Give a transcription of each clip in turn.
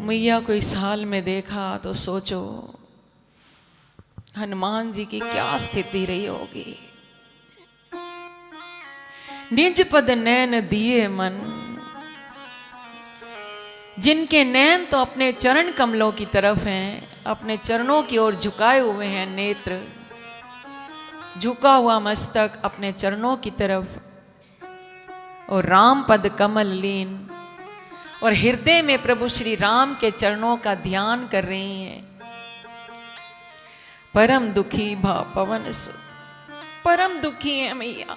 मैया को इस हाल में देखा तो सोचो हनुमान जी की क्या स्थिति रही होगी। निज पद नैन दिए मन, जिनके नैन तो अपने चरण कमलों की तरफ हैं, अपने चरणों की ओर झुकाए हुए हैं नेत्र, झुका हुआ मस्तक अपने चरणों की तरफ, और राम पद कमल लीन, और हृदय में प्रभु श्री राम के चरणों का ध्यान कर रही हैं। परम दुखी भा पवन सुत, परम दुखी है मैया,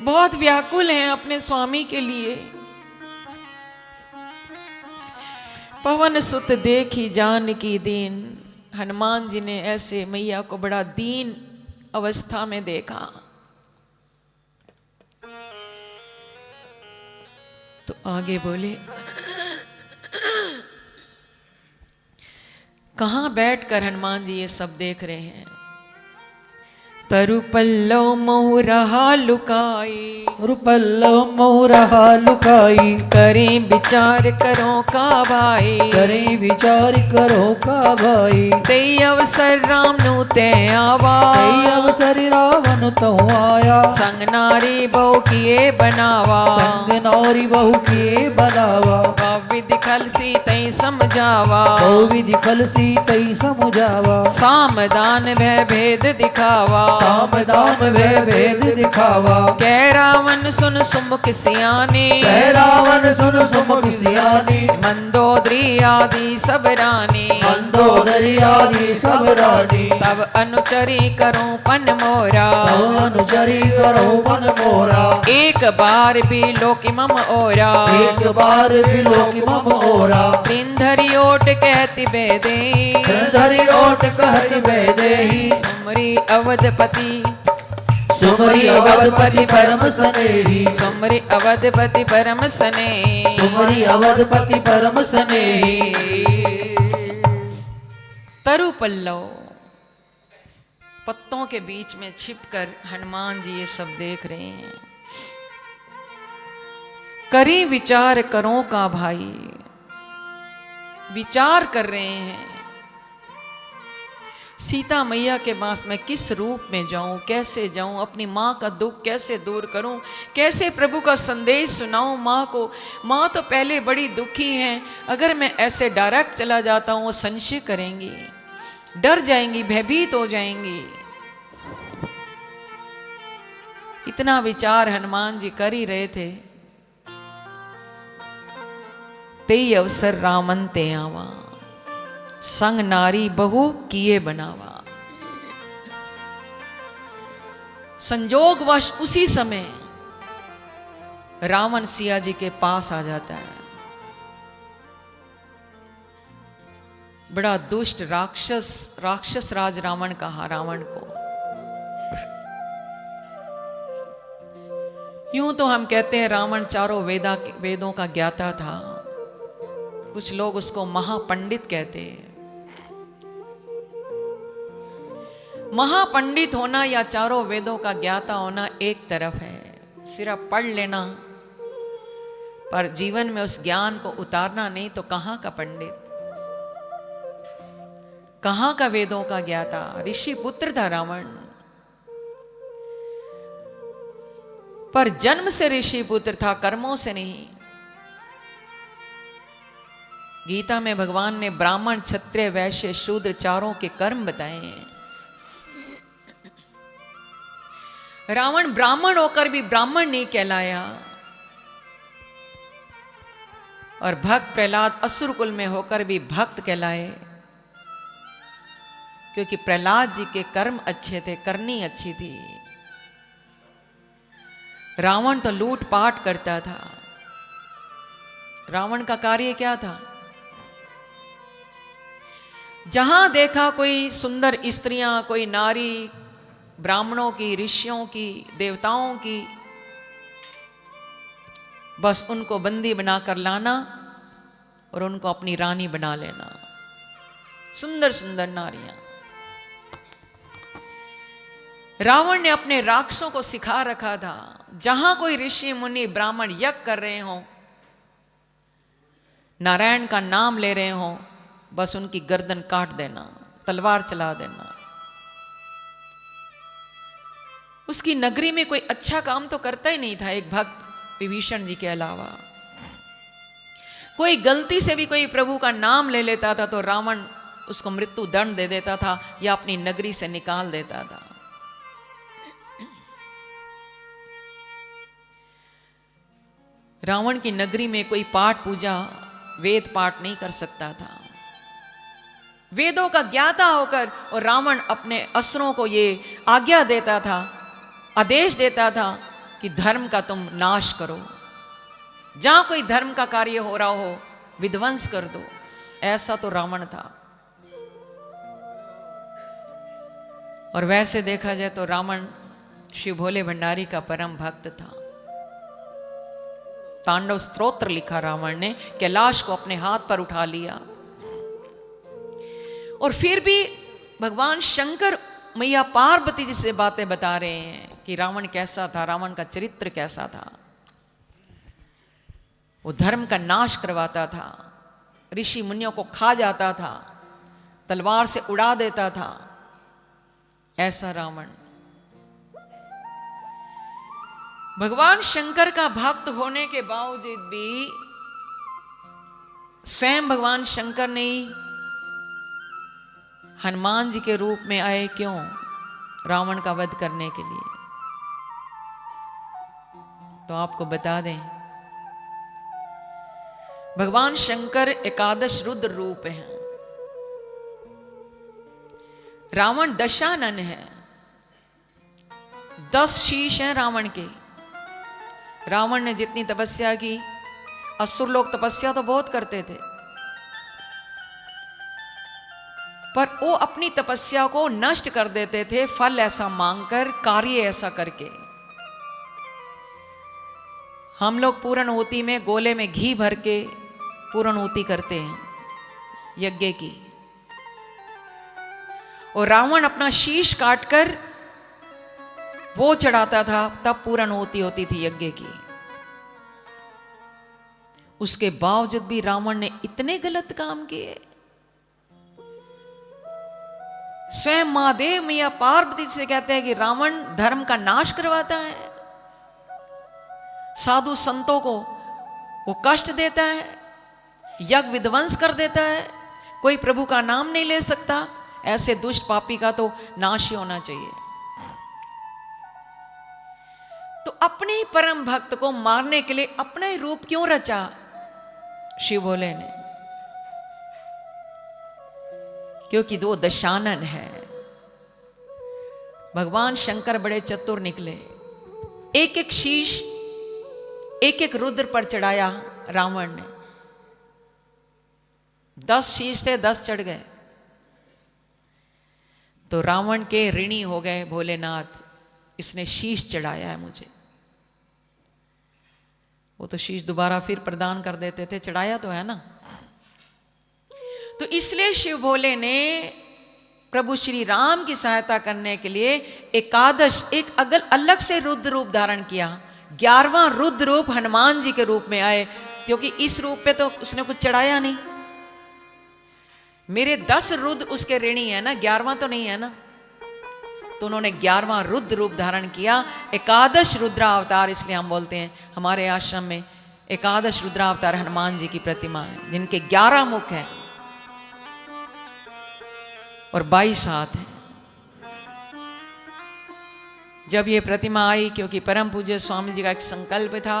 बहुत व्याकुल हैं अपने स्वामी के लिए। पवन सुत देखी जानकी दीन, हनुमान जी ने ऐसे मैया को बड़ा दीन अवस्था में देखा। तो आगे बोले, कहां बैठकर हनुमान जी ये सब देख रहे हैं। तरु पल्लव मोह रहा लुकाई, रुपल्लव मोह रहा लुकाई, करें विचार करो का भाई, करें विचार करो का भाई। तेई अवसर राम नु ते आवा, कई अवसर रावण तो आया, संग नारी बहु किए बनावा, संग नारी बहु किए बनावा। विधि खलसी तई समझावा, बहु विधि खलसी तई समझावा। सामदान भय भेद दिखावा, सामदान भय भेद दिखावा। कह रावण सुन सुमुख सियानी, कह रावण सुन सुमुख सियानी, मंदोदरी आदि सब रानी, मंदोदरी आदि सब रानी। तब अनुचरी करूं पन मोरा, तब अनुचरी करो मन मोरा। एक बार भी लोक मम ओरा, एक बार भी लोक मम ओरा। त्रिंधरी ओट कहती बेदे, धरी ओट कहति बेदेही, सुमरी अवधपति, सुमरी अवधपति परम स्नेही, सुमरी अवधपति परम सने, सुमरी अवधपति परम स्नेही। तरु पल्लव, पत्तों के बीच में छिपकर हनुमान जी ये सब देख रहे हैं। करी विचार करो का भाई, विचार कर रहे हैं सीता मैया के पास मैं किस रूप में जाऊं, कैसे जाऊं, अपनी माँ का दुख कैसे दूर करूं, कैसे प्रभु का संदेश सुनाऊं माँ को। माँ तो पहले बड़ी दुखी हैं, अगर मैं ऐसे डायरेक्ट चला जाता हूं वो संशय करेंगी, डर जाएंगी, भयभीत हो जाएंगी। इतना विचार हनुमान जी कर ही रहे थे, तेई अवसर रामन ते आवा, संग नारी बहु किए बनावा। संजोगवश उसी समय रावण सिया जी के पास आ जाता है। बड़ा दुष्ट राक्षस राज रावण कहा रावण को। यूं तो हम कहते हैं रावण चारों वेदों का ज्ञाता था, कुछ लोग उसको महापंडित कहते हैं। महापंडित होना या चारों वेदों का ज्ञाता होना एक तरफ है, सिर्फ पढ़ लेना, पर जीवन में उस ज्ञान को उतारना नहीं तो कहां का पंडित, कहां का वेदों का ज्ञाता। ऋषि पुत्र था रावण, पर जन्म से ऋषि पुत्र था, कर्मों से नहीं। गीता में भगवान ने ब्राह्मण क्षत्रिय वैश्य शूद्र चारों के कर्म बताए हैं। रावण ब्राह्मण होकर भी ब्राह्मण नहीं कहलाया, और भक्त प्रहलाद असुर कुल में होकर भी भक्त कहलाए, क्योंकि प्रहलाद जी के कर्म अच्छे थे, करनी अच्छी थी। रावण तो लूटपाट करता था। रावण का कार्य क्या था? जहां देखा कोई सुंदर स्त्रियां, कोई नारी, ब्राह्मणों की, ऋषियों की, देवताओं की, बस उनको बंदी बनाकर लाना और उनको अपनी रानी बना लेना। सुंदर सुंदर नारियां। रावण ने अपने राक्षसों को सिखा रखा था, जहां कोई ऋषि मुनि ब्राह्मण यज्ञ कर रहे हों, नारायण का नाम ले रहे हों, बस उनकी गर्दन काट देना, तलवार चला देना। उसकी नगरी में कोई अच्छा काम तो करता ही नहीं था एक भक्त विभीषण जी के अलावा। कोई गलती से भी कोई प्रभु का नाम ले लेता था तो रावण उसको मृत्यु दंड दे देता था या अपनी नगरी से निकाल देता था। रावण की नगरी में कोई पाठ पूजा, वेद पाठ नहीं कर सकता था। वेदों का ज्ञाता होकर और रावण अपने असुरों को ये आज्ञा देता था, आदेश देता था कि धर्म का तुम नाश करो, जहां कोई धर्म का कार्य हो रहा हो विध्वंस कर दो। ऐसा तो रावण था। और वैसे देखा जाए तो रावण शिव भोले भंडारी का परम भक्त था। तांडव स्तोत्र लिखा रावण ने, कैलाश को अपने हाथ पर उठा लिया। और फिर भी भगवान शंकर मैया पार्वती जी से बातें बता रहे हैं कि रावण कैसा था, रावण का चरित्र कैसा था। वो धर्म का नाश करवाता था, ऋषि मुनियों को खा जाता था, तलवार से उड़ा देता था, ऐसा रावण। भगवान शंकर का भक्त होने के बावजूद भी स्वयं भगवान शंकर ने ही हनुमान जी के रूप में आए। क्यों? रावण का वध करने के लिए। तो आपको बता दें, भगवान शंकर एकादश रुद्र रूप हैं। रावण दशानन है, 10 शीश हैं रावण के। रावण ने जितनी तपस्या की, असुर लोग तपस्या तो बहुत करते थे, पर वो अपनी तपस्या को नष्ट कर देते थे फल ऐसा मांगकर, कार्य ऐसा करके। हम लोग पूर्णाहुति में गोले में घी भर के पूर्णाहुति करते हैं यज्ञ की, और रावण अपना शीश काटकर वो चढ़ाता था, तब पूर्णाहुति होती थी यज्ञ की। उसके बावजूद भी रावण ने इतने गलत काम किए। स्वयं महादेव मैया पार्वती से कहते हैं कि रावण धर्म का नाश करवाता है, साधु संतों को वो कष्ट देता है, यज्ञ विध्वंस कर देता है, कोई प्रभु का नाम नहीं ले सकता। ऐसे दुष्ट पापी का तो नाश ही होना चाहिए। तो अपने ही परम भक्त को मारने के लिए अपना ही रूप क्यों रचा शिव भोले ने? क्योंकि दो दशानन है। भगवान शंकर बड़े चतुर निकले। एक एक शीश एक एक रुद्र पर चढ़ाया रावण ने। 10 शीश थे, 10 चढ़ गए। तो रावण के ऋणी हो गए भोलेनाथ, इसने शीश चढ़ाया है मुझे। वो तो शीश दोबारा फिर प्रदान कर देते थे, चढ़ाया तो है ना। तो इसलिए शिव भोले ने प्रभु श्री राम की सहायता करने के लिए एकादश एक अलग से रुद्र रूप धारण किया। 11वां रुद्र रूप हनुमान जी के रूप में आए, क्योंकि इस रूप पे तो उसने कुछ चढ़ाया नहीं। मेरे 10 रुद्र उसके ऋणी है ना, 11वां तो नहीं है ना। तो उन्होंने 11वां रुद्र रूप धारण किया। एकादश रुद्रावतार इसलिए हम बोलते हैं, हमारे आश्रम में एकादश रुद्रावतार हनुमान जी की प्रतिमा है, जिनके 11 मुख हैं और 22 हाथ हैं। जब ये प्रतिमा आई, क्योंकि परम पूज्य स्वामी जी का एक संकल्प था,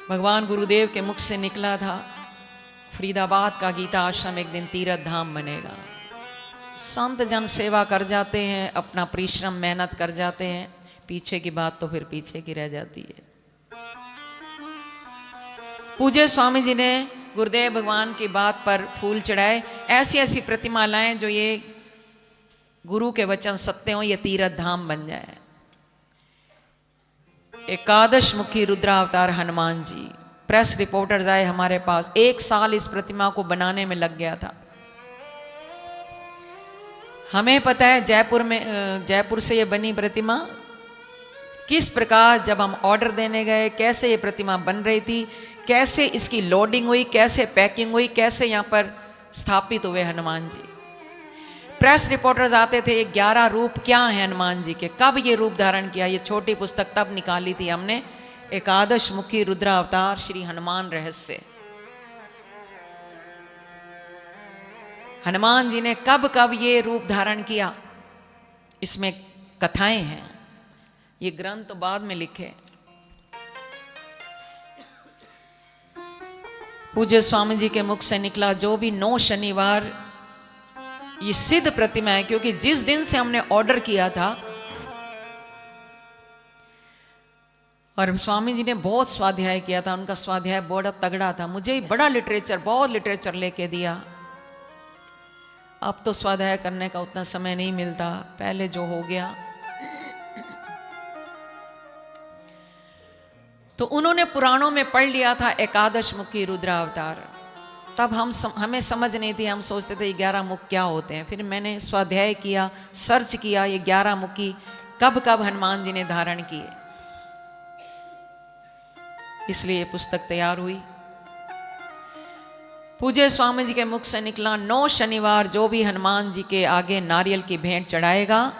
भगवान गुरुदेव के मुख से निकला था, फरीदाबाद का गीता आश्रम एक दिन तीर्थ धाम बनेगा। संत जन सेवा कर जाते हैं, अपना परिश्रम मेहनत कर जाते हैं, पीछे की बात तो फिर पीछे की रह जाती है। पूज्य स्वामी जी ने गुरुदेव भगवान की बात पर फूल चढ़ाए। ऐसी ऐसी प्रतिमा लाएं जो ये गुरु के वचन सत्य हो, ये तीर्थ धाम बन जाए। एकादश मुखी रुद्रावतार हनुमान जी। प्रेस रिपोर्टर्स आए हमारे पास, 1 साल इस प्रतिमा को बनाने में लग गया था। हमें पता है जयपुर से ये बनी प्रतिमा किस प्रकार जब हम ऑर्डर देने गए, कैसे ये प्रतिमा बन रही थी, कैसे इसकी लोडिंग हुई, कैसे पैकिंग हुई, कैसे यहाँ पर स्थापित हुए हनुमान जी। प्रेस रिपोर्टर्स आते थे, ये 11 रूप क्या हैं हनुमान जी के, कब ये रूप धारण किया। ये छोटी पुस्तक तब निकाली थी हमने, एकादश मुखी रुद्रावतार श्री हनुमान रहस्य। हनुमान जी ने कब कब ये रूप धारण किया, इसमें कथाएं हैं। ये ग्रंथ तो बाद में लिखे। पूज्य स्वामी जी के मुख से निकला, जो भी 9 शनिवार ये सिद्ध प्रतिमा है, क्योंकि जिस दिन से हमने ऑर्डर किया था, और स्वामी जी ने बहुत स्वाध्याय किया था, उनका स्वाध्याय बड़ा तगड़ा था। मुझे बड़ा लिटरेचर, बहुत लिटरेचर लेके दिया। अब तो स्वाध्याय करने का उतना समय नहीं मिलता, पहले जो हो गया। तो उन्होंने पुराणों में पढ़ लिया था एकादश मुखी रुद्रावतार। तब हमें समझ नहीं थी, हम सोचते थे ये 11 मुख क्या होते हैं। फिर मैंने स्वाध्याय किया, सर्च किया, ये 11 मुखी कब कब हनुमान जी ने धारण किए, इसलिए ये पुस्तक तैयार हुई। पूज्य स्वामी जी के मुख से निकला, 9 शनिवार जो भी हनुमान जी के आगे नारियल की भेंट चढ़ाएगा,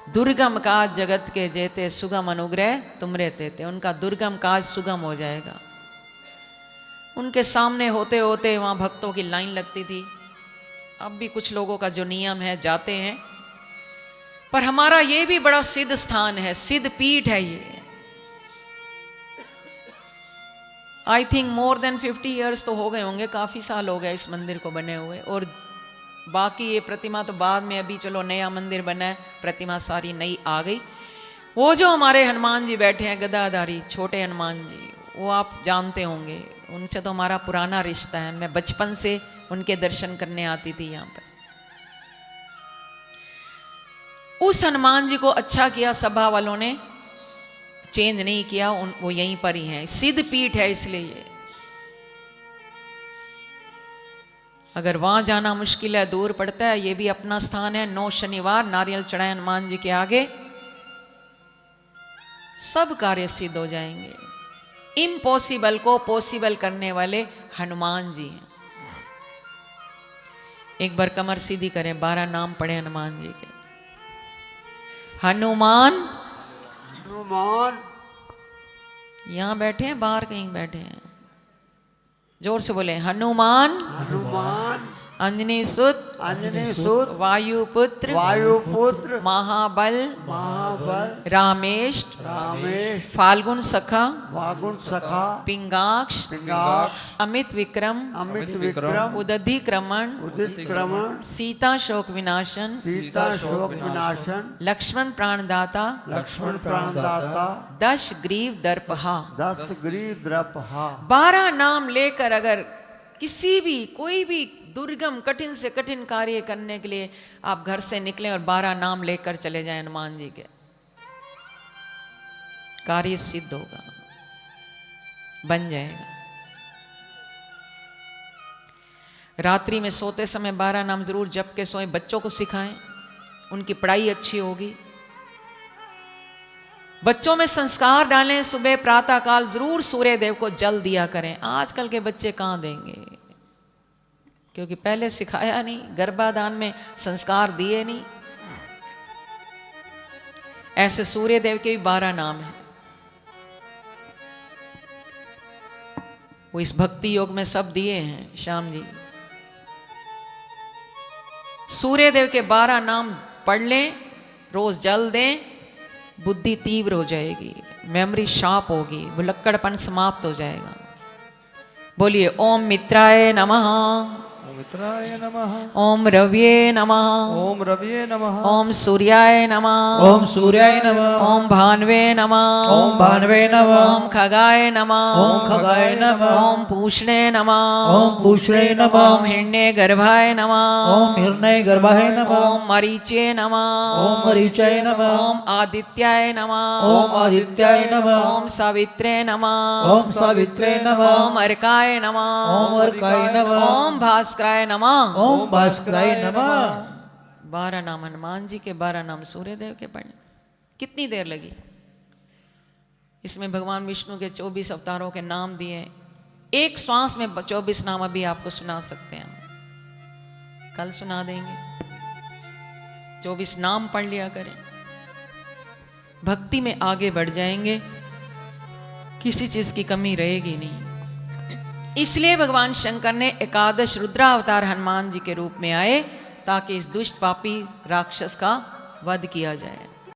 दुर्गम काज जगत के जेते, सुगम अनुग्रह तुमरे तेते। उनका दुर्गम काज सुगम हो जाएगा। उनके सामने होते होते वहाँ भक्तों की लाइन लगती थी। अब भी कुछ लोगों का जो नियम है जाते हैं, पर हमारा ये भी बड़ा सिद्ध स्थान है, सिद्ध पीठ है ये। I think more than 50 years तो हो गए होंगे, काफ़ी साल हो गए इस मंदिर को बने हुए। और बाकी ये प्रतिमा तो बाद में, अभी चलो नया मंदिर बना है, प्रतिमा सारी नई आ गई। वो जो हमारे हनुमान जी बैठे हैं गदाधारी, छोटे हनुमान जी, वो आप जानते होंगे, उनसे तो हमारा पुराना रिश्ता है। मैं बचपन से उनके दर्शन करने आती थी यहाँ पर। उस हनुमान जी को अच्छा किया सभा वालों ने, चेंज नहीं किया, वो यहीं पर ही हैं। सिद्ध पीठ है इसलिए। अगर वहां जाना मुश्किल है, दूर पड़ता है, ये भी अपना स्थान है। 9 शनिवार नारियल चढ़ाए हनुमान जी के आगे, सब कार्य सिद्ध हो जाएंगे। इम्पॉसिबल को पॉसिबल करने वाले हनुमान जी हैं। एक बार कमर सीधी करें, 12 नाम पढ़े हनुमान जी के। हनुमान, हनुमान, यहां बैठे हैं, बाहर कहीं बैठे हैं, जोर से बोले। हनुमान, हनुमान, अंजनी सुत, अंजनी सुत, वायुपुत्र, वायुपुत्र, महाबल, महाबल, रामेश, रामेश, फाल्गुन सखा, फागुन सखा, पिंगाक्ष, पिंगाक्ष, अमित विक्रम, अमित विक्रम, उदधि क्रमण, उदित क्रमण, सीता शोक विनाशन, सीता शोक विनाशन, लक्ष्मण प्राणदाता, लक्ष्मण प्राणदाता, दश ग्रीव दर्पहा। 10 ग्रीव द्रपहा। 12 नाम लेकर अगर किसी भी, कोई भी दुर्गम कठिन से कठिन कार्य करने के लिए आप घर से निकलें और 12 नाम लेकर चले जाएं हनुमान जी के, कार्य सिद्ध होगा, बन जाएगा। रात्रि में सोते समय 12 नाम जरूर जप के सोएं। बच्चों को सिखाएं, उनकी पढ़ाई अच्छी होगी। बच्चों में संस्कार डालें। सुबह प्रातः काल जरूर सूर्य देव को जल दिया करें। आजकल के बच्चे कहाँ देंगे, क्योंकि पहले सिखाया नहीं, गर्भाधान में संस्कार दिए नहीं। ऐसे सूर्य देव के भी 12 नाम हैं। वो इस भक्ति योग में सब दिए हैं श्याम जी। सूर्य देव के 12 नाम पढ़ लें, रोज जल दें, बुद्धि तीव्र हो जाएगी, मेमोरी शार्प होगी, भुलक्कड़पन समाप्त हो जाएगा। बोलिए ओम मित्राय नमः, मित्राय नमः, ओम रव्ये नमः, ओम रविये नमः, ओम सूर्याय नमः, ओम सूर्याय नमः, ओम भान्वे नमः, ओम भान्वे नमः, ओम खगाय नमः, ओम खगाय नमः, ओम पूष्णे नमः, ओम पूष्णे नमः, ओम हिरण्य गर्भाय नमः, ओम हिरण्य गर्भाय नमः, ओम मरीचे नमः, ओम मरीचाय नमः, ओम आदित्याय नमः, ओम आदित्याय नमः, ओम सावित्रे नमः, ओम सावित्रे नमः, ओम अर्काय नमः, ओम अर्काय नमः, ओम भास्कराय नमः, ओम भास्कराय नमः। 12 नाम हनुमान जी के, 12 नाम सूर्य देव के पढ़ने। कितनी देर लगी? इसमें भगवान विष्णु के 24 अवतारों के नाम दिए। एक श्वास में 24 नाम अभी आपको सुना सकते हैं, कल सुना देंगे। 24 नाम पढ़ लिया करें, भक्ति में आगे बढ़ जाएंगे, किसी चीज की कमी रहेगी नहीं। इसलिए भगवान शंकर ने एकादश रुद्रावतार हनुमान जी के रूप में आए, ताकि इस दुष्ट पापी राक्षस का वध किया जाए।